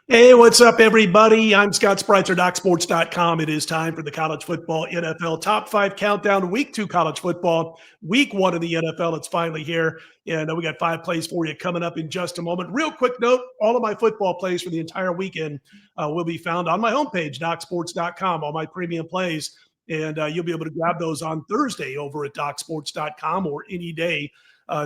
Hey, what's up, everybody? I'm Scott Spreitzer, DocSports.com. It is time for the college football NFL top five countdown. Week two college football, week one of the NFL. It's finally here. And we got five plays for you coming up in just a moment. Real quick note, all of my football plays for the entire weekend will be found on my homepage, DocSports.com, all my premium plays. And you'll be able to grab those on Thursday over at DocSports.com or any day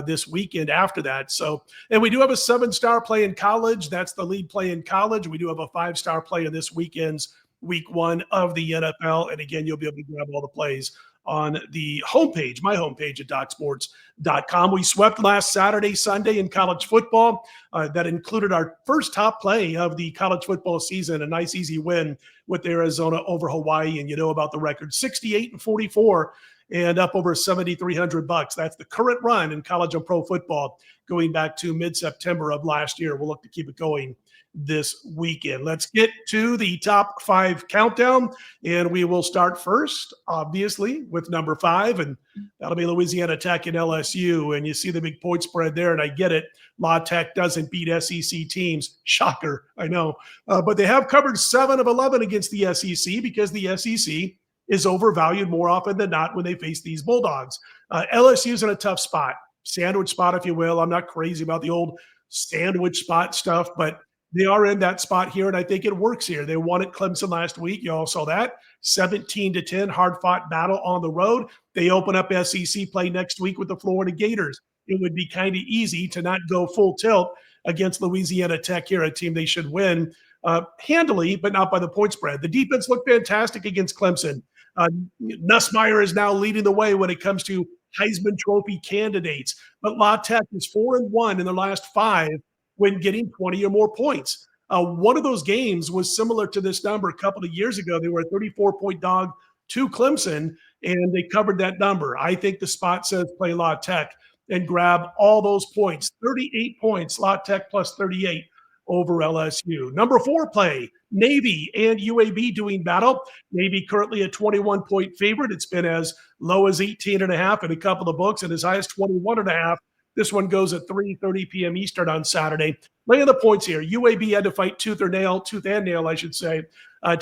this weekend after that. So, and we do have a 7-star play in college. That's the lead play in college. We do have a 5-star play in this weekend's week one of the NFL. And again, you'll be able to grab all the plays on the homepage, my homepage at DocSports.com. We swept last Saturday, Sunday in college football. That included our first top play of the college football season, a nice, easy win with Arizona over Hawaii. And you know about the record, 68-44. And up over $7,300. That's the current run in college and pro football going back to mid-September of last year. We'll look to keep it going this weekend. Let's get to the top five countdown, and we will start first, obviously, with number 5, and that'll be Louisiana Tech and LSU. And you see the big point spread there, and I get it. La Tech doesn't beat SEC teams. Shocker, I know. But they have covered 7 of 11 against the SEC because the SEC is overvalued more often than not when they face these Bulldogs. LSU's in a tough spot, sandwich spot, if you will. I'm not crazy about the old sandwich spot stuff, but they are in that spot here, and I think it works here. They won at Clemson last week. You all saw that. 17-10, hard-fought battle on the road. They open up SEC play next week with the Florida Gators. It would be kind of easy to not go full tilt against Louisiana Tech here, a team they should win handily, but not by the point spread. The defense looked fantastic against Clemson. Nussmeier is now leading the way when it comes to Heisman Trophy candidates. But La Tech is 4-1 in their last 5 when getting 20 or more points. One of those games was similar to this number a couple of years ago. They were a 34-point dog to Clemson, and they covered that number. I think the spot says play La Tech and grab all those points. 38 points, La Tech plus 38 over LSU. Number 4 play, Navy and UAB doing battle. Navy currently a 21-point favorite. It's been as low as 18.5 in a couple of books and as high as 21.5. This one goes at 3:30 p.m. Eastern on Saturday. Laying the points here. UAB had to fight tooth and nail, to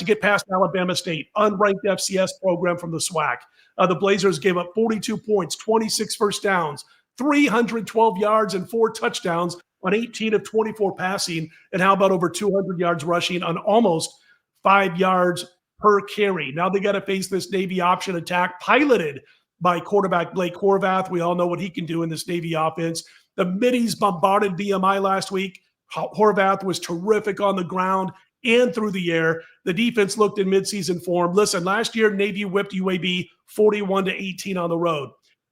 get past Alabama State, unranked FCS program from the SWAC. The Blazers gave up 42 points, 26 first downs, 312 yards, and 4 touchdowns on 18 of 24 passing, and how about over 200 yards rushing on almost 5 yards per carry. Now they got to face this Navy option attack piloted by quarterback Blake Horvath. We all know what he can do in this Navy offense. The middies bombarded VMI last week. Horvath was terrific on the ground and through the air. The defense looked in midseason form. Listen, last year Navy whipped UAB 41-18 on the road.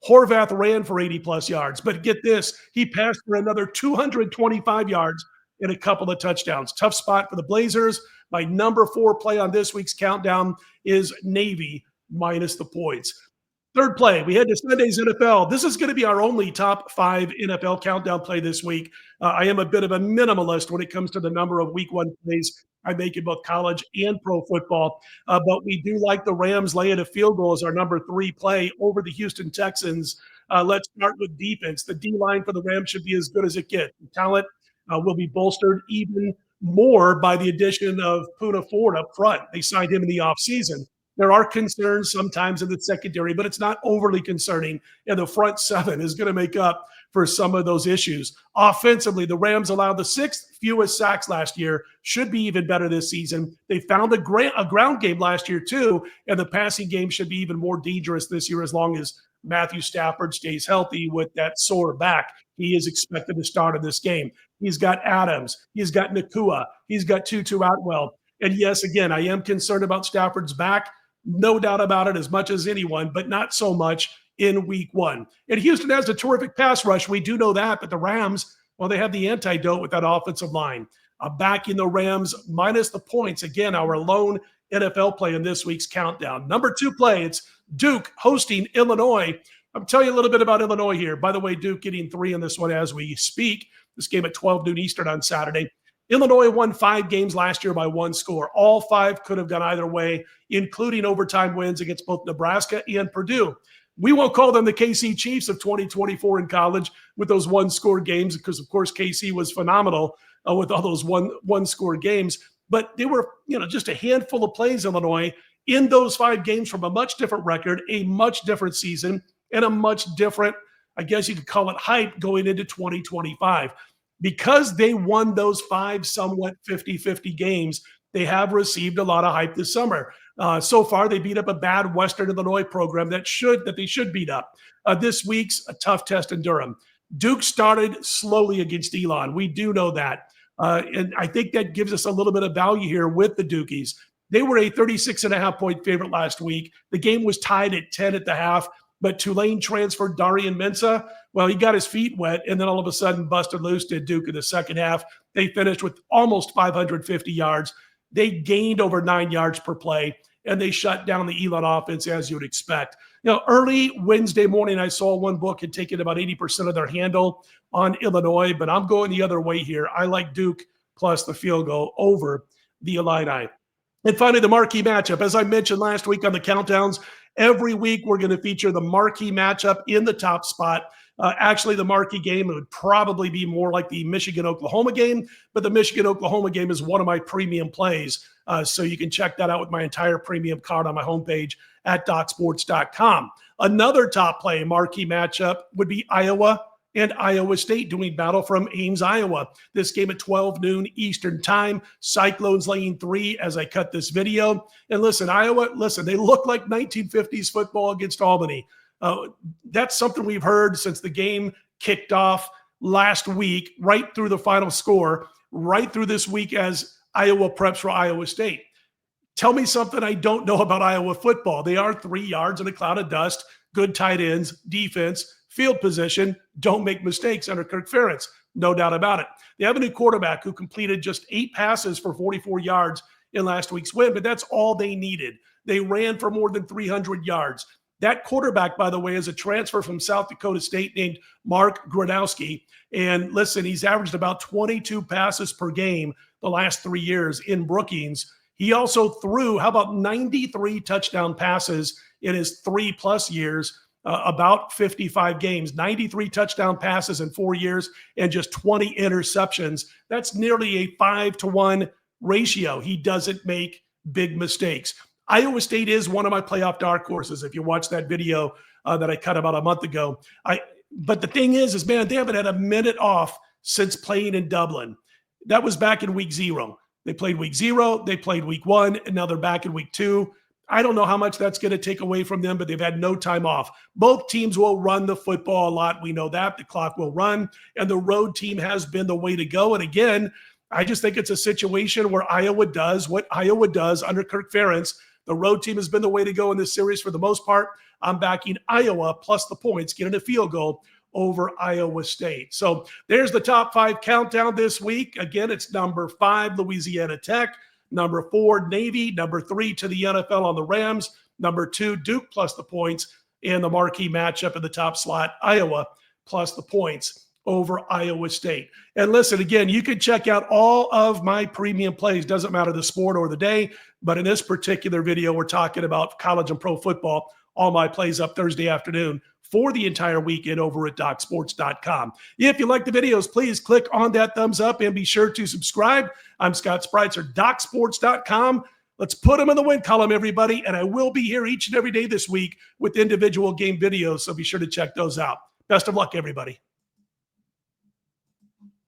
Horvath ran for 80-plus yards, but get this, he passed for another 225 yards and a couple of touchdowns. Tough spot for the Blazers. My number 4 play on this week's countdown is Navy minus the points. Third play, we head to Sunday's NFL. This is going to be our only top 5 NFL countdown play this week. I am a bit of a minimalist when it comes to the number of week 1 plays I make in both college and pro football. But we do like the Rams laying a field goal as our number 3 play over the Houston Texans. Let's start with defense. The D-line for the Rams should be as good as it gets. The talent will be bolstered even more by the addition of Poona Ford up front. They signed him in the offseason. There are concerns sometimes in the secondary, but it's not overly concerning. And the front 7 is going to make up for some of those issues. Offensively, the Rams allowed the 6th fewest sacks last year, should be even better this season. They found a ground game last year too, and the passing game should be even more dangerous this year as long as Matthew Stafford stays healthy with that sore back. He is expected to start in this game. He's got Adams. He's got Nakua. He's got Tutu Atwell. And yes, again, I am concerned about Stafford's back. No doubt about it, as much as anyone, but not so much in week 1. And Houston has a terrific pass rush. We do know that, but the Rams, well, they have the antidote with that offensive line. Back in the Rams minus the points. Again, our lone NFL play in this week's countdown. Number 2 play, it's Duke hosting Illinois. I'm telling you a little bit about Illinois here. By the way, Duke getting 3 in this one as we speak. This game at 12 noon Eastern on Saturday. Illinois won 5 games last year by 1 score. All 5 could have gone either way, including overtime wins against both Nebraska and Purdue. We won't call them the KC Chiefs of 2024 in college with those 1-score games because, of course, KC was phenomenal. with all those one-score games. But they were, just a handful of plays, Illinois, in those 5 games from a much different record, a much different season, and a much different, I guess you could call it, hype going into 2025. Because they won those 5 somewhat 50-50 games, they have received a lot of hype this summer. So far, they beat up a bad Western Illinois program that they should beat up. This week's a tough test in Durham. Duke started slowly against Elon. We do know that. And I think that gives us a little bit of value here with the Dukies. They were a 36.5-point favorite last week. The game was tied at 10 at the half, but Tulane transferred Darian Mensah. Well, he got his feet wet, and then all of a sudden busted loose, did Duke in the second half. They finished with almost 550 yards. They gained over 9 yards per play, and they shut down the Elon offense, as you would expect. Early Wednesday morning, I saw one book had taken about 80% of their handle on Illinois, but I'm going the other way here. I like Duke plus the field goal over the Illini. And finally, the marquee matchup. As I mentioned last week on the countdowns, every week we're going to feature the marquee matchup in the top spot. Actually, the marquee game would probably be more like the Michigan-Oklahoma game, but the Michigan-Oklahoma game is one of my premium plays. So you can check that out with my entire premium card on my homepage at DocSports.com. Another top play marquee matchup would be Iowa and Iowa State doing battle from Ames, Iowa. This game at 12 noon Eastern time. Cyclones laying 3 as I cut this video. And listen, Iowa, they look like 1950s football against Albany. That's something we've heard since the game kicked off last week, right through the final score, right through this week as Iowa preps for Iowa State. Tell me something I don't know about Iowa football. They are 3 yards in a cloud of dust, good tight ends, defense, field position, don't make mistakes under Kirk Ferentz. No doubt about it. They have a new quarterback who completed just 8 passes for 44 yards in last week's win, but that's all they needed. They ran for more than 300 yards. That quarterback, by the way, is a transfer from South Dakota State named Mark Gronowski. And listen, he's averaged about 22 passes per game the last 3 years in Brookings. He also threw, how about 93 touchdown passes in his 3+ years, about 55 games, 93 touchdown passes in 4 years and just 20 interceptions. That's nearly a 5-to-1 ratio. He doesn't make big mistakes. Iowa State is one of my playoff dark horses. If you watch that video that I cut about a month ago, but the thing is, man, they haven't had a minute off since playing in Dublin. That was back in week 0. They played week 0, they played week 1, and now they're back in week 2. I don't know how much that's going to take away from them, but they've had no time off. Both teams will run the football a lot. We know that. The clock will run, and the road team has been the way to go. And again, I just think it's a situation where Iowa does what Iowa does under Kirk Ferentz. The road team has been the way to go in this series for the most part. I'm backing Iowa plus the points, getting a field goal over Iowa State. So there's the top 5 countdown this week. Again, it's number 5, Louisiana Tech. Number 4, Navy. Number 3, to the NFL on the Rams. Number 2, Duke plus the points. And the marquee matchup in the top slot, Iowa plus the points over Iowa State. And listen, again, you can check out all of my premium plays. Doesn't matter the sport or the day. But in this particular video, we're talking about college and pro football. All my plays up Thursday afternoon for the entire weekend over at DocSports.com. If you like the videos, please click on that thumbs up and be sure to subscribe. I'm Scott Spreitzer, DocSports.com. Let's put them in the win column, everybody. And I will be here each and every day this week with individual game videos, so be sure to check those out. Best of luck, everybody.